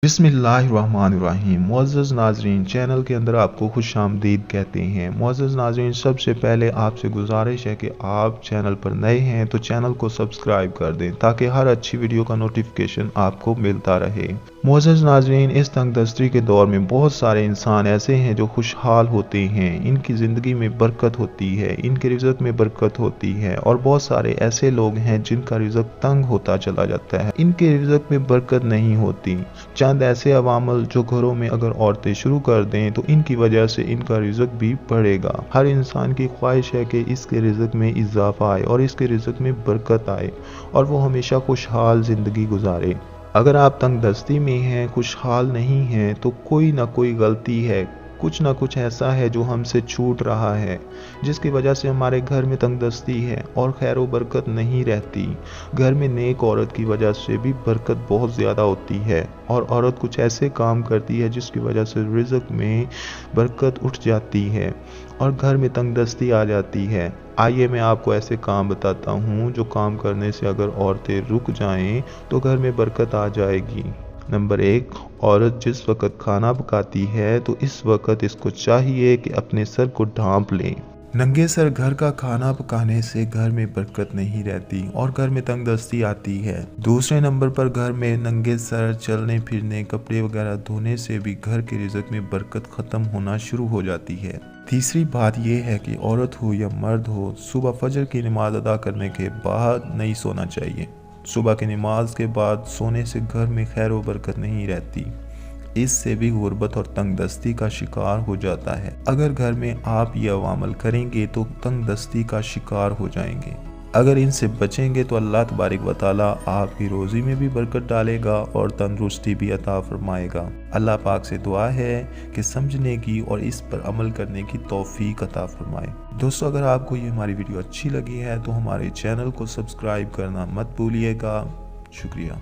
बिस्मिल्लाहिर्रहमानिर्रहीम। मुअज़्ज़ज़ नाज़रीन, चैनल के अंदर आपको खुश आमदीद कहते हैं। मुअज़्ज़ज़ नाज़रीन, सबसे पहले आपसे गुजारिश है कि आप चैनल पर नए हैं तो चैनल को सब्सक्राइब कर दें ताकि हर अच्छी वीडियो का नोटिफिकेशन आपको मिलता रहे। मुअज़्ज़ज़ नाज़रीन, इस तंगदस्ती के दौर में बहुत सारे इंसान ऐसे हैं जो खुशहाल होते हैं, इनकी ज़िंदगी में बरकत होती है, इनके रिज़्क़ में बरकत होती है, और बहुत सारे ऐसे लोग हैं जिनका रिज़्क़ तंग होता चला जाता है, इनके रिज़्क़ में बरकत नहीं होती। चंद ऐसे अवामल जो घरों में अगर औरतें शुरू कर दें तो इनकी वजह से इनका रिज़्क़ भी बढ़ेगा। हर इंसान की ख्वाहिश है कि इसके रिज़्क़ में इजाफा आए और इसके रिज़्क़ में बरकत आए और वो हमेशा खुशहाल ज़िंदगी गुजारे। अगर आप तंगदस्ती में हैं, खुशहाल नहीं हैं, तो कोई ना कोई गलती है, कुछ ना कुछ ऐसा है जो हमसे छूट रहा है जिसकी वजह से हमारे घर में तंगदस्ती है और खैर व बरकत नहीं रहती। घर में नेक औरत की वजह से भी बरकत बहुत ज़्यादा होती है और औरत कुछ ऐसे काम करती है जिसकी वजह से रिज़्क़ में बरकत उठ जाती है और घर में तंगदस्ती आ जाती है। आइए मैं आपको ऐसे काम बताता हूँ जो काम करने से अगर औरतें रुक जाएं तो घर में बरकत आ जाएगी। नंबर 1, औरत जिस वक़्त खाना पकाती है तो इस वक़्त इसको चाहिए कि अपने सर को ढांप लें। नंगे सर घर का खाना पकाने से घर में बरकत नहीं रहती और घर में तंगदस्ती आती है। दूसरे नंबर पर घर में नंगे सर चलने फिरने, कपड़े वगैरह धोने से भी घर के रिज़्क़ में बरकत ख़त्म होना शुरू हो जाती है। तीसरी बात यह है कि औरत हो या मर्द हो, सुबह फजर की नमाज अदा करने के बाद नहीं सोना चाहिए। सुबह की नमाज के बाद सोने से घर में खैर व बरकत नहीं रहती, इससे भी गुर्बत और तंगदस्ती का शिकार हो जाता है। अगर घर में आप ये अवामल करेंगे तो तंगदस्ती का शिकार हो जाएंगे। अगर इनसे बचेंगे तो अल्लाह तबारक व तआला आपकी रोज़ी में भी बरकत डालेगा और तंदुरुस्ती भी अता फरमाएगा। अल्लाह पाक से दुआ है कि समझने की और इस पर अमल करने की तौफीक अता फरमाए। दोस्तों, अगर आपको ये हमारी वीडियो अच्छी लगी है तो हमारे चैनल को सब्सक्राइब करना मत भूलिएगा। शुक्रिया।